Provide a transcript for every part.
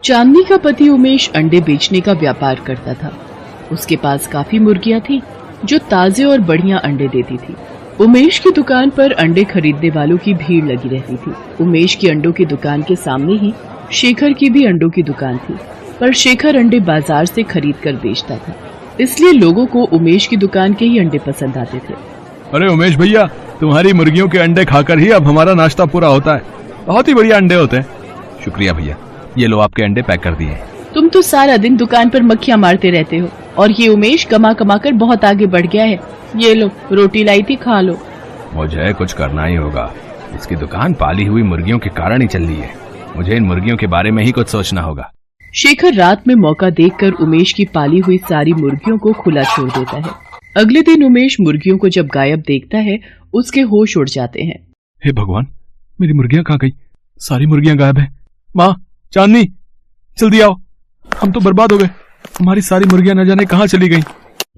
चांदनी का पति उमेश अंडे बेचने का व्यापार करता था। उसके पास काफी मुर्गियां थी जो ताजे और बढ़िया अंडे देती थी। उमेश की दुकान पर अंडे खरीदने वालों की भीड़ लगी रहती थी। उमेश की अंडों की दुकान के सामने ही शेखर की भी अंडों की दुकान थी, पर शेखर अंडे बाजार से खरीद कर बेचता था, इसलिए लोगों को उमेश की दुकान के ही अंडे पसंद आते थे। अरे उमेश भैया, तुम्हारी मुर्गियों के अंडे खाकर ही अब हमारा नाश्ता पूरा होता है। बहुत ही बढ़िया अंडे होते हैं। शुक्रिया भैया, ये लो आपके अंडे पैक कर दिए। तुम तो सारा दिन दुकान पर मक्खियां मारते रहते हो, और ये उमेश कमा कमा कर बहुत आगे बढ़ गया है। ये लो, रोटी लाई थी, खा लो। मुझे कुछ करना ही होगा। इसकी दुकान पाली हुई मुर्गियों के कारण ही चल रही है। मुझे इन मुर्गियों के बारे में ही कुछ सोचना होगा। शेखर रात में मौका देखकर उमेश की पाली हुई सारी मुर्गियों को खुला छोड़ देता है। अगले दिन उमेश मुर्गियों को जब गायब देखता है, उसके होश उड़ जाते हैं। हे भगवान, मेरी मुर्गियां कहाँ गई? सारी मुर्गियां गायब हैं। माँ, चांदनी, जल्दी आओ, हम तो बर्बाद हो गए। हमारी सारी मुर्गियां न जाने कहाँ चली गईं।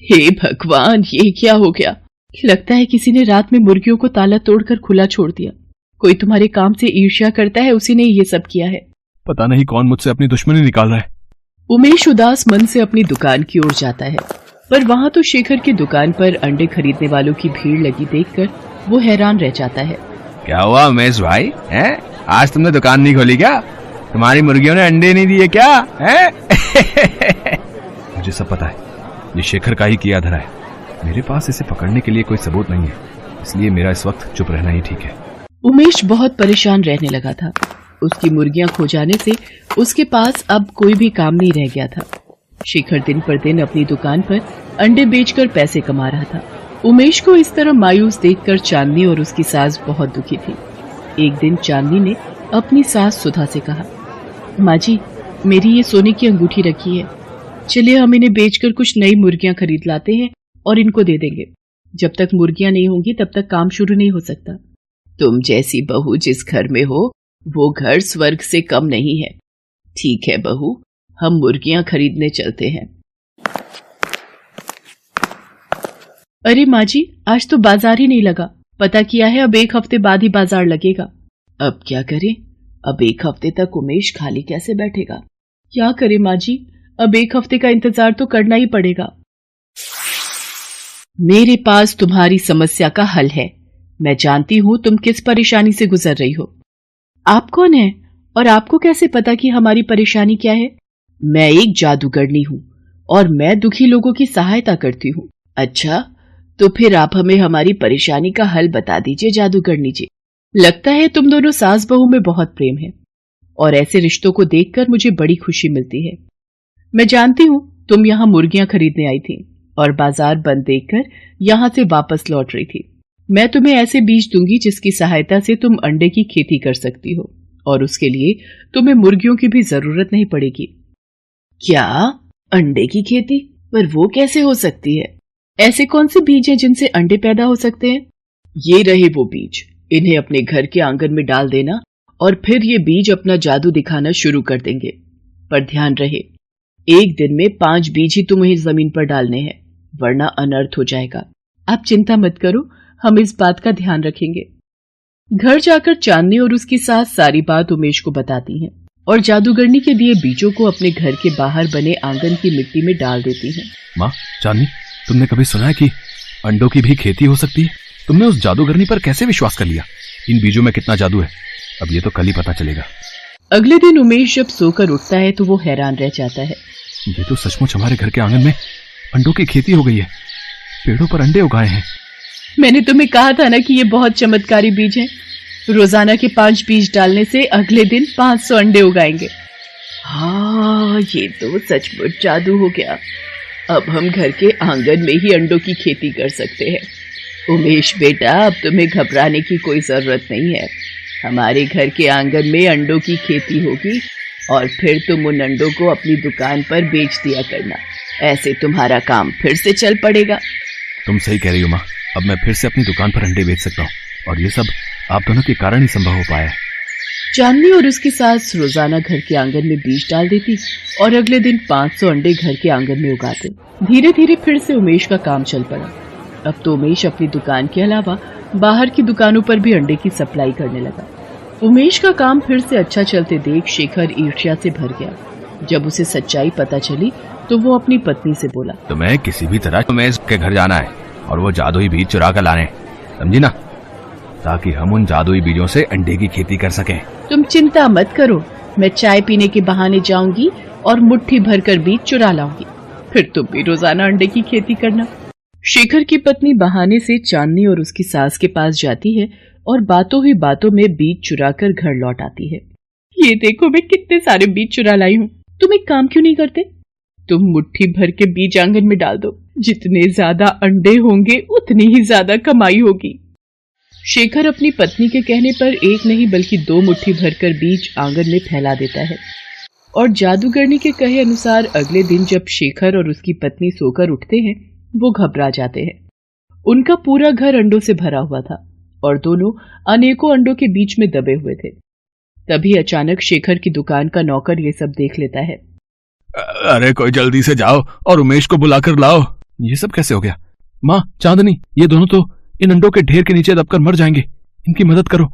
हे भगवान, ये क्या हो गया? लगता है किसी ने रात में मुर्गियों को ताला तोड़कर खुला छोड़ दिया। कोई तुम्हारे काम से ईर्ष्या करता है, उसी ने ये सब किया है। पता नहीं कौन मुझसे अपनी दुश्मनी निकाल रहा है। उमेश उदास मन से अपनी दुकान की ओर जाता है, पर वहाँ तो शेखर की दुकान पर अंडे खरीदने वालों की भीड़ लगी देखकर वो हैरान रह जाता है। क्या हुआ उमेश भाई, हैं? आज तुमने दुकान नहीं खोली क्या? तुम्हारी मुर्गियों ने अंडे नहीं दिए क्या? हैं? मुझे सब पता है, ये शेखर का ही किया धरा है। मेरे पास इसे पकड़ने के लिए कोई सबूत नहीं है, इसलिए मेरा इस वक्त चुप रहना ही ठीक है। उमेश बहुत परेशान रहने लगा था। उसकी मुर्गियां खो जाने से उसके पास अब कोई भी काम नहीं रह गया था। शेखर दिन पर दिन अपनी दुकान पर अंडे बेचकर पैसे कमा रहा था। उमेश को इस तरह मायूस देखकर चांदनी और उसकी सास बहुत दुखी थी। एक दिन चांदनी ने अपनी सास सुधा से कहा, माँ जी, मेरी ये सोने की अंगूठी रखी है, चलिए हम इन्हें बेचकर कुछ नई मुर्गियां खरीद लाते हैं और इनको दे देंगे। जब तक मुर्गियां नहीं होंगी तब तक काम शुरू नहीं हो सकता। तुम जैसी बहू जिस घर में हो वो घर स्वर्ग से कम नहीं है। ठीक है बहू, हम मुर्गियां खरीदने चलते हैं। अरे माँ जी, आज तो बाजार ही नहीं लगा। पता किया है, अब 1 हफ्ते बाद ही बाजार लगेगा। अब क्या करें? अब 1 हफ्ते तक उमेश खाली कैसे बैठेगा? क्या करे माँ जी, अब 1 हफ्ते का इंतजार तो करना ही पड़ेगा। मेरे पास तुम्हारी समस्या का हल है। मैं जानती हूँ तुम किस परेशानी से गुजर रही हो। आप कौन है और आपको कैसे पता कि हमारी परेशानी क्या है? मैं एक जादूगरनी हूँ और मैं दुखी लोगों की सहायता करती हूँ। अच्छा, तो फिर आप हमें हमारी परेशानी का हल बता दीजिए जादूगरनी जी। लगता है तुम दोनों सास बहू में बहुत प्रेम है और ऐसे रिश्तों को देखकर मुझे बड़ी खुशी मिलती है। मैं जानती हूँ तुम यहाँ मुर्गियां खरीदने आई थी और बाजार बंद देखकर यहाँ से वापस लौट रही थी। मैं तुम्हें ऐसे बीज दूंगी जिसकी सहायता से तुम अंडे की खेती कर सकती हो और उसके लिए तुम्हें मुर्गियों की भी जरूरत नहीं पड़ेगी। क्या? अंडे की खेती? पर वो कैसे हो सकती है? ऐसे कौन से बीज हैं जिनसे अंडे पैदा हो सकते हैं? ये रहे वो बीज, इन्हें अपने घर के आंगन में डाल देना और फिर ये बीज अपना जादू दिखाना शुरू कर देंगे। पर ध्यान रहे, एक दिन में 5 बीज ही तुम्हें जमीन पर डालने हैं, वरना अनर्थ हो जाएगा। आप चिंता मत करो, हम इस बात का ध्यान रखेंगे। घर जाकर चांदनी और उसकी सास सारी बात उमेश को बताती हैं और जादूगरनी के दिए बीजों को अपने घर के बाहर बने आंगन की मिट्टी में डाल देती हैं। माँ, चांदनी, तुमने कभी सुना है कि अंडों की भी खेती हो सकती है? तुमने उस जादूगरनी पर कैसे विश्वास कर लिया? इन बीजों में कितना जादू है, अब ये तो कल ही पता चलेगा। अगले दिन उमेश जब सोकर उठता है तो वो हैरान रह जाता है। ये तो सचमुच हमारे घर के आंगन में अंडों की खेती हो गई है। पेड़ों पर अंडे उगाए हैं। मैंने तुम्हें कहा था ना कि ये बहुत चमत्कारी बीज हैं। रोजाना के 5 बीज डालने से अगले दिन 500 अंडे उगाएंगे। हाँ, ये तो सचमुच जादू हो गया। अब हम घर के आंगन में ही अंडों की खेती कर सकते हैं। उमेश बेटा, अब तुम्हें घबराने की कोई जरूरत नहीं है। हमारे घर के आंगन में अंडों की खेती होगी और फिर तुम उन अंडों को अपनी दुकान पर बेच दिया करना। ऐसे तुम्हारा काम फिर से चल पड़ेगा। तुम सही कह रही हो माँ, अब मैं फिर से अपनी दुकान पर अंडे बेच सकता हूँ और ये सब आप दोनों के कारण ही संभव हो पाया है। चांदनी और उसकी सास रोजाना घर के आंगन में बीज डाल देती और अगले दिन 500 अंडे घर के आंगन में उगाते। धीरे धीरे फिर से उमेश का काम चल पड़ा। अब तो उमेश अपनी दुकान के अलावा बाहर की दुकानों पर भी अंडे की सप्लाई करने लगा। उमेश का काम फिर से अच्छा चलते देख शेखर ईर्ष्या से भर गया जब उसे सच्चाई पता चली तो वो अपनी पत्नी से बोला, तुम्हें किसी भी तरह उमेश के घर जाना है और वो जादुई बीज चुरा कर लाने, समझी ना, ताकि हम उन जादुई बीजों से अंडे की खेती कर सकें। तुम चिंता मत करो, मैं चाय पीने के बहाने जाऊंगी और मुट्ठी भरकर बीज चुरा लाऊंगी, फिर तुम भी रोजाना अंडे की खेती करना। शेखर की पत्नी बहाने से चांदनी और उसकी सास के पास जाती है और बातों ही बातों में बीज चुराकर घर लौट आती है। ये देखो मैं कितने सारे बीज चुरा लाई हूँ, तुम एक काम क्यों नहीं करते? तुम मुट्ठी भर के बीज आंगन में डाल दो, जितने ज्यादा अंडे होंगे उतनी ही ज्यादा कमाई होगी। शेखर अपनी पत्नी के कहने पर एक नहीं बल्कि 2 मुट्ठी भरकर बीज आंगन में फैला देता है और जादूगरनी के कहे अनुसार अगले दिन जब शेखर और उसकी पत्नी सोकर उठते हैं वो घबरा जाते हैं। उनका पूरा घर अंडों से भरा हुआ था और दोनों अनेकों अंडों के बीच में दबे हुए थे। तभी अचानक शेखर की दुकान का नौकर ये सब देख लेता है। अरे कोई जल्दी से जाओ और उमेश को बुलाकर लाओ। ये सब कैसे हो गया? माँ, चांदनी, ये दोनों तो इन अंडों के ढेर के नीचे दबकर मर जाएंगे, इनकी मदद करो।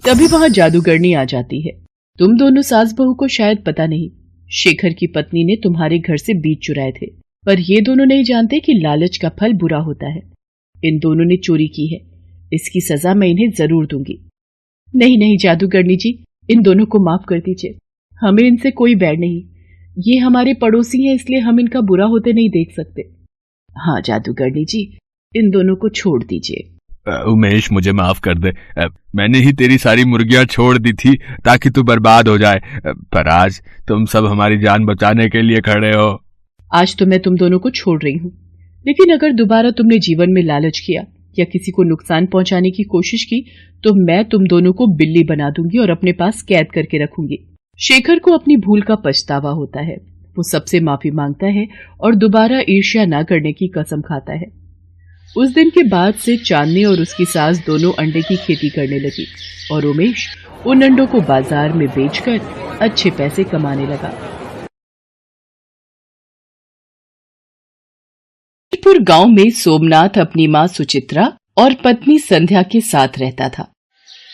तभी वहां जादूगरनी आ जाती है। तुम दोनों सास बहू को शायद पता नहीं, शेखर की पत्नी ने तुम्हारे घर से बीज चुराए थे, पर ये दोनों नहीं जानते कि लालच का फल बुरा होता है। इन दोनों ने चोरी की है, इसकी सजा मैं इन्हें जरूर दूंगी। नहीं नहीं जादूगरनी जी, इन दोनों को माफ कर दीजिए, हमें इनसे कोई बैर नहीं, ये हमारे पड़ोसी हैं इसलिए हम इनका बुरा होते नहीं देख सकते। हाँ जादूगरनी जी, इन दोनों को छोड़ दीजिए। उमेश, मुझे माफ कर दे, मैंने ही तेरी सारी मुर्गियां छोड़ दी थी ताकि तू बर्बाद हो जाए, पर आज तुम सब हमारी जान बचाने के लिए खड़े हो। आज तो मैं तुम दोनों को छोड़ रही हूँ, लेकिन अगर दोबारा तुमने जीवन में लालच किया या किसी को नुकसान पहुंचाने की कोशिश की तो मैं तुम दोनों को बिल्ली बना दूंगी और अपने पास कैद करके रखूंगी। शेखर को अपनी भूल का पछतावा होता है, वो सबसे माफी मांगता है और दोबारा ईर्ष्या न करने की कसम खाता है। उस दिन के बाद से चांदनी और उसकी सास दोनों अंडे की खेती करने लगी और उमेश उन अंडों को बाजार में बेचकर अच्छे पैसे कमाने लगा। गांव में सोमनाथ अपनी मां सुचित्रा और पत्नी संध्या के साथ रहता था।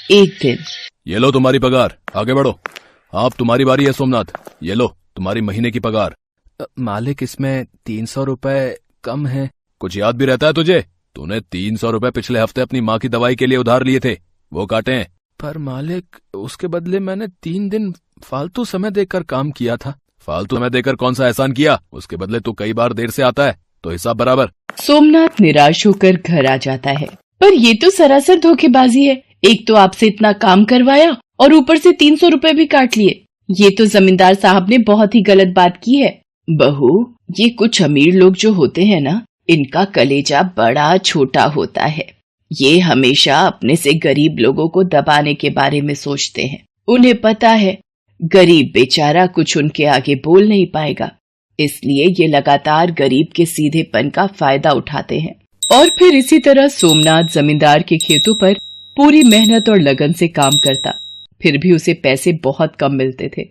एक दिन, ये लो तुम्हारी पगार, आगे बढ़ो। आप, तुम्हारी बारी है सोमनाथ, ये लो तुम्हारी महीने की पगार। मालिक, इसमें 300 रुपए कम है। कुछ याद भी रहता है तुझे? तूने 300 रुपए पिछले हफ्ते अपनी माँ की दवाई के लिए उधार लिए थे, वो काटे हैं। पर मालिक, उसके बदले मैंने 3 दिन फालतू समय देकर काम किया था। फालतू समय देकर कौन सा एहसान किया? उसके बदले तू कई बार देर से आता है तो हिसाब बराबर। सोमनाथ निराश होकर घर आ जाता है। पर ये तो सरासर धोखेबाजी है, एक तो आपसे इतना काम करवाया और ऊपर से 300 रुपए भी काट लिए। ये तो जमींदार साहब ने बहुत ही गलत बात की है। बहू, ये कुछ अमीर लोग जो होते हैं ना, इनका कलेजा बड़ा छोटा होता है। ये हमेशा अपने से गरीब लोगों को दबाने के बारे में सोचते हैं। उन्हें पता है गरीब बेचारा कुछ उनके आगे बोल नहीं पाएगा, इसलिए ये लगातार गरीब के सीधेपन का फायदा उठाते हैं। और फिर इसी तरह सोमनाथ जमींदार के खेतों पर पूरी मेहनत और लगन से काम करता, फिर भी उसे पैसे बहुत कम मिलते थे।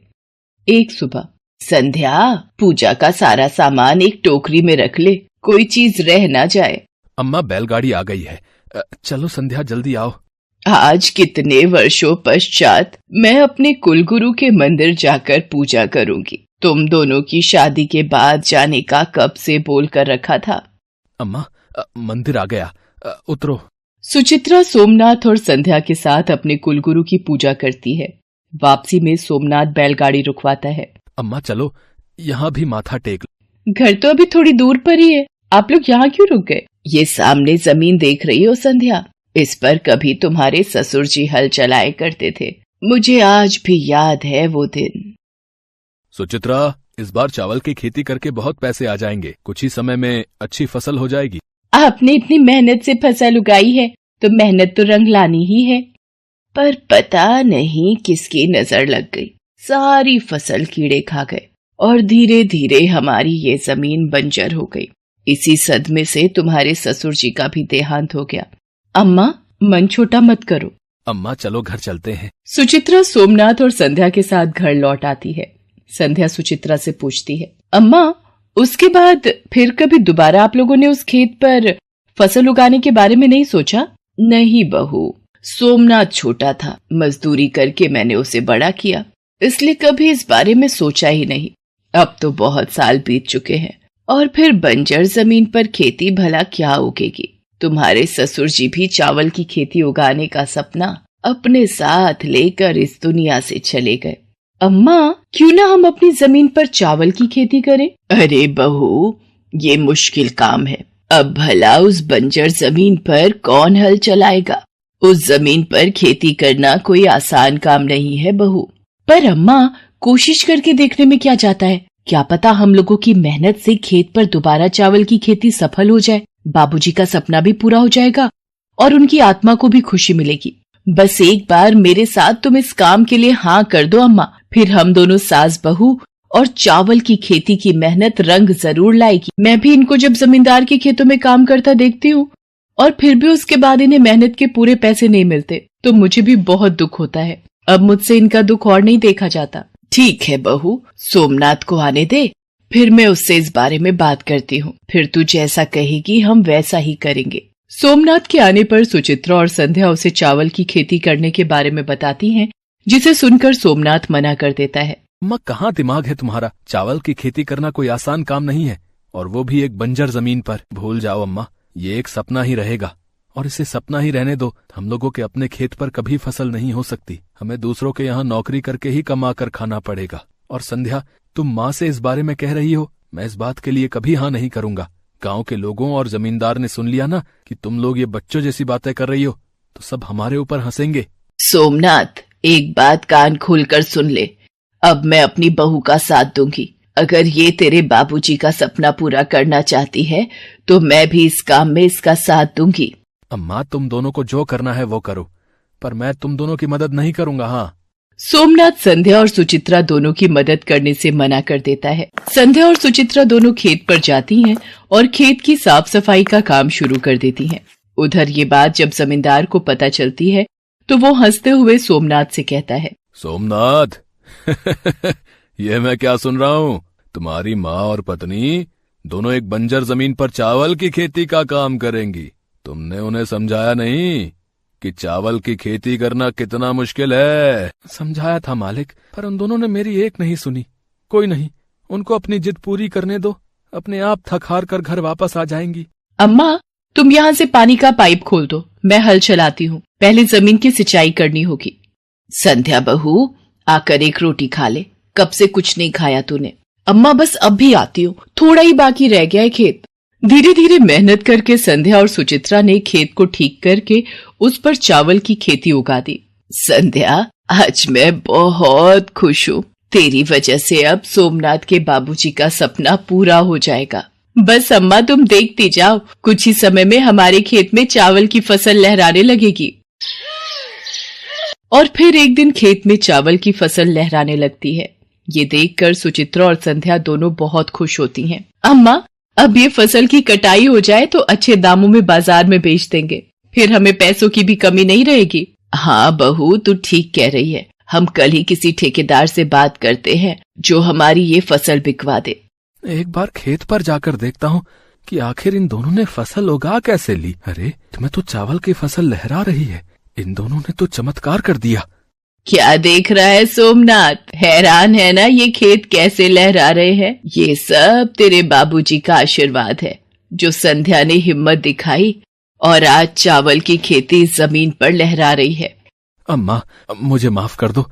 एक सुबह, संध्या, पूजा का सारा सामान एक टोकरी में रख ले, कोई चीज रह ना जाए। अम्मा, बैलगाड़ी आ गई है, चलो संध्या जल्दी आओ। आज कितने वर्षों पश्चात मैं अपने कुलगुरु के मंदिर जाकर पूजा करूंगी। तुम दोनों की शादी के बाद जाने का कब से बोल कर रखा था। अम्मा, मंदिर आ गया, उतरो। सुचित्रा सोमनाथ और संध्या के साथ अपने कुलगुरु की पूजा करती है। वापसी में सोमनाथ बैलगाड़ी रुकवाता है। अम्मा चलो, यहाँ भी माथा टेक लो। घर तो अभी थोड़ी दूर पर ही है, आप लोग यहाँ क्यों रुक गए? ये सामने जमीन देख रही हो संध्या, इस पर कभी तुम्हारे ससुर जी हल चलाए करते थे। मुझे आज भी याद है वो दिन। सुचित्रा, इस बार चावल की खेती करके बहुत पैसे आ जाएंगे, कुछ ही समय में अच्छी फसल हो जाएगी। आपने इतनी मेहनत से फसल उगाई है तो मेहनत तो रंग लानी ही है। पर पता नहीं किसकी नजर लग गई, सारी फसल कीड़े खा गए और धीरे धीरे हमारी ये जमीन बंजर हो गई। इसी सदमे से तुम्हारे ससुर जी का भी देहांत हो गया। अम्मा, मन छोटा मत करो। अम्मा चलो घर चलते हैं। सुचित्रा सोमनाथ और संध्या के साथ घर लौट आती है। संध्या सुचित्रा से पूछती है, अम्मा, उसके बाद फिर कभी दोबारा आप लोगों ने उस खेत पर फसल उगाने के बारे में नहीं सोचा? नहीं बहू, सोमनाथ छोटा था, मजदूरी करके मैंने उसे बड़ा किया, इसलिए कभी इस बारे में सोचा ही नहीं। अब तो बहुत साल बीत चुके हैं और फिर बंजर जमीन पर खेती भला क्या उगेगी। तुम्हारे ससुर जी भी चावल की खेती उगाने का सपना अपने साथ लेकर इस दुनिया से चले गए। अम्मा, क्यों ना हम अपनी जमीन पर चावल की खेती करें? अरे बहू, ये मुश्किल काम है। अब भला उस बंजर जमीन पर कौन हल चलाएगा? उस जमीन पर खेती करना कोई आसान काम नहीं है बहू। पर अम्मा, कोशिश करके देखने में क्या जाता है? क्या पता हम लोगों की मेहनत से खेत पर दोबारा चावल की खेती सफल हो जाए। बाबूजी का सपना भी पूरा हो जाएगा और उनकी आत्मा को भी खुशी मिलेगी। बस एक बार मेरे साथ तुम इस काम के लिए हाँ कर दो अम्मा, फिर हम दोनों सास बहू और चावल की खेती की मेहनत रंग जरूर लाएगी। मैं भी इनको जब जमींदार के खेतों में काम करता देखती हूँ और फिर भी उसके बाद इन्हें मेहनत के पूरे पैसे नहीं मिलते तो मुझे भी बहुत दुख होता है। अब मुझसे इनका दुख और नहीं देखा जाता। ठीक है बहू, सोमनाथ को आने दे, फिर मैं उससे इस बारे में बात करती हूँ। फिर तू जैसा कहेगी हम वैसा ही करेंगे। सोमनाथ के आने पर सुचित्रा और संध्या उसे चावल की खेती करने के बारे में बताती हैं, जिसे सुनकर सोमनाथ मना कर देता है। अम्मा, कहाँ दिमाग है तुम्हारा? चावल की खेती करना कोई आसान काम नहीं है, और वो भी एक बंजर जमीन पर। भूल जाओ अम्मा, ये एक सपना ही रहेगा और इसे सपना ही रहने दो। हम लोगों के अपने खेत पर कभी फसल नहीं हो सकती। हमें दूसरों के यहाँ नौकरी करके ही कमा कर खाना पड़ेगा। और संध्या, तुम माँ से इस बारे में कह रही हो, मैं इस बात के लिए कभी हाँ नहीं करूंगा। गांव के लोगों और जमींदार ने सुन लिया ना कि तुम लोग ये बच्चों जैसी बातें कर रही हो, तो सब हमारे ऊपर हंसेंगे। सोमनाथ, एक बात कान खोलकर सुन ले। अब मैं अपनी बहू का साथ दूंगी। अगर ये तेरे बाबूजी का सपना पूरा करना चाहती है तो मैं भी इस काम में इसका साथ दूंगी। अम्मा, तुम दोनों को जो करना है वो करो, पर मैं तुम दोनों की मदद नहीं करूंगा। हाँ। सोमनाथ संध्या और सुचित्रा दोनों की मदद करने से मना कर देता है। संध्या और सुचित्रा दोनों खेत पर जाती हैं और खेत की साफ सफाई का काम शुरू कर देती हैं। उधर ये बात जब जमींदार को पता चलती है तो वो हंसते हुए सोमनाथ से कहता है, सोमनाथ ये मैं क्या सुन रहा हूँ? तुम्हारी माँ और पत्नी दोनों एक बंजर जमीन पर चावल की खेती का काम करेंगी। तुमने उन्हें समझाया नहीं कि चावल की खेती करना कितना मुश्किल है? समझाया था मालिक, पर उन दोनों ने मेरी एक नहीं सुनी। कोई नहीं, उनको अपनी जिद पूरी करने दो, अपने आप थक हार कर घर वापस आ जाएंगी। अम्मा, तुम यहाँ से पानी का पाइप खोल दो, मैं हल चलाती हूँ। पहले जमीन की सिंचाई करनी होगी। संध्या बहू, आकर एक रोटी खा ले, कब से कुछ नहीं खाया तूने। अम्मा, बस अब भी आती हूँ, थोड़ा ही बाकी रह गया है खेत। धीरे धीरे मेहनत करके संध्या और सुचित्रा ने खेत को ठीक करके उस पर चावल की खेती उगा दी। संध्या, आज मैं बहुत खुश हूँ। तेरी वजह से अब सोमनाथ के बाबूजी का सपना पूरा हो जाएगा। बस अम्मा, तुम देखती जाओ, कुछ ही समय में हमारे खेत में चावल की फसल लहराने लगेगी। और फिर एक दिन खेत में चावल की फसल लहराने लगती है। ये देखकर सुचित्रा और संध्या दोनों बहुत खुश होती हैं। अम्मा, अब ये फसल की कटाई हो जाए तो अच्छे दामों में बाजार में बेच देंगे, फिर हमें पैसों की भी कमी नहीं रहेगी। हाँ बहू, तू ठीक कह रही है। हम कल ही किसी ठेकेदार से बात करते हैं जो हमारी ये फसल बिकवा दे। एक बार खेत पर जाकर देखता हूँ कि आखिर इन दोनों ने फसल उगा कैसे ली। अरे, तुम्हें तो चावल की फसल लहरा रही है। इन दोनों ने तो चमत्कार कर दिया। क्या देख रहा है सोमनाथ? हैरान है ना ये खेत कैसे लहरा रहे हैं? ये सब तेरे बाबूजी का आशीर्वाद है, जो संध्या ने हिम्मत दिखाई और आज चावल की खेती जमीन पर लहरा रही है। अम्मा, मुझे माफ कर दो,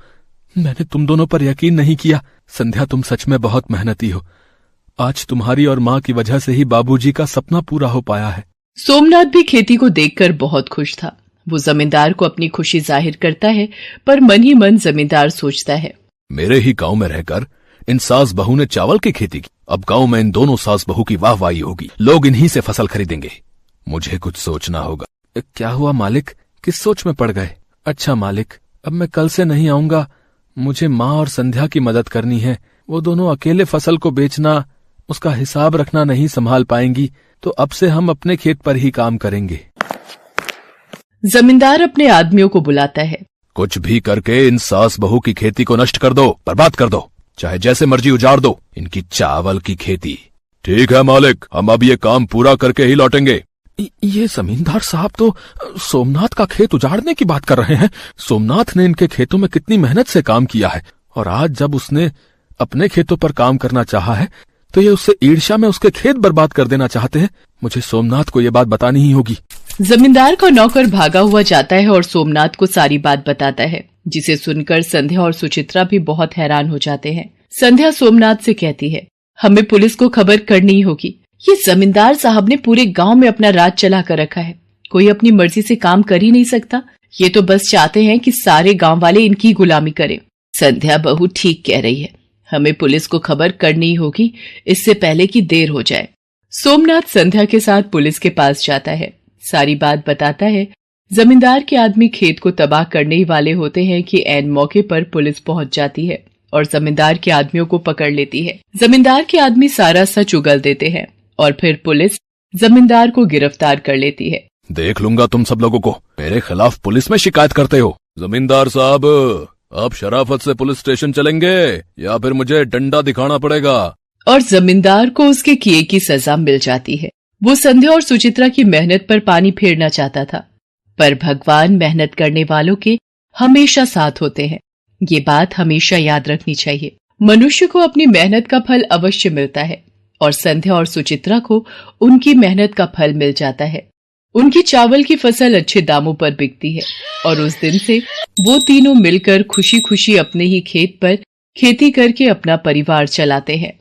मैंने तुम दोनों पर यकीन नहीं किया। संध्या, तुम सच में बहुत मेहनती हो। आज तुम्हारी और माँ की वजह से ही बाबूजी का सपना पूरा हो पाया है। सोमनाथ भी खेती को देखकर बहुत खुश था। वो जमींदार को अपनी खुशी जाहिर करता है, पर मन ही मन जमींदार सोचता है, मेरे ही गांव में रहकर इन सास बहू ने चावल की खेती की। अब गांव में इन दोनों सास बहू की वाहवाही होगी, लोग इन्हीं से फसल खरीदेंगे। मुझे कुछ सोचना होगा। क्या हुआ मालिक, किस सोच में पड़ गए? अच्छा मालिक, अब मैं कल से नहीं आऊंगा। मुझे माँ और संध्या की मदद करनी है। वो दोनों अकेले फसल को बेचना, उसका हिसाब रखना नहीं संभाल पाएंगी, तो अब से हम अपने खेत पर ही काम करेंगे। जमींदार अपने आदमियों को बुलाता है। कुछ भी करके इन सास बहू की खेती को नष्ट कर दो, बर्बाद कर दो, चाहे जैसे मर्जी उजाड़ दो इनकी चावल की खेती। ठीक है मालिक, हम अब ये काम पूरा करके ही लौटेंगे। ये जमींदार साहब तो सोमनाथ का खेत उजाड़ने की बात कर रहे हैं। सोमनाथ ने इनके खेतों में कितनी मेहनत से काम किया है, और आज जब उसने अपने खेतों पर काम करना चाहा है तो ये उससे ईर्ष्या में उसके खेत बर्बाद कर देना चाहते हैं। मुझे सोमनाथ को ये बात बतानी ही होगी। जमींदार का नौकर भागा हुआ जाता है और सोमनाथ को सारी बात बताता है, जिसे सुनकर संध्या और सुचित्रा भी बहुत हैरान हो जाते हैं। संध्या सोमनाथ से कहती है, हमें पुलिस को खबर करनी ही होगी। ये जमींदार साहब ने पूरे गांव में अपना राज चला कर रखा है। कोई अपनी मर्जी से काम कर ही नहीं सकता। ये तो बस चाहते हैं कि सारे गांव वाले इनकी गुलामी करें। संध्या बहू ठीक कह रही है, हमें पुलिस को खबर करनी ही होगी, इससे पहले कि देर हो जाए। सोमनाथ संध्या के साथ पुलिस के पास जाता है, सारी बात बताता है। जमींदार के आदमी खेत को तबाह करने ही वाले होते हैं कि ऐन मौके पर पुलिस पहुंच जाती है और जमींदार के आदमियों को पकड़ लेती है। जमींदार के आदमी सारा सच उगल देते हैं और फिर पुलिस जमींदार को गिरफ्तार कर लेती है। देख लूंगा तुम सब लोगों को, मेरे खिलाफ पुलिस में शिकायत करते हो। जमींदार साहब, आप शराफत से पुलिस स्टेशन चलेंगे या फिर मुझे डंडा दिखाना पड़ेगा? और जमींदार को उसके किए की सजा मिल जाती है। वो संध्या और सुचित्रा की मेहनत पर पानी फेरना चाहता था, पर भगवान मेहनत करने वालों के हमेशा साथ होते हैं। ये बात हमेशा याद रखनी चाहिए। मनुष्य को अपनी मेहनत का फल अवश्य मिलता है और संध्या और सुचित्रा को उनकी मेहनत का फल मिल जाता है। उनकी चावल की फसल अच्छे दामों पर बिकती है और उस दिन से वो तीनों मिलकर खुशी खुशी अपने ही खेत पर खेती करके अपना परिवार चलाते हैं।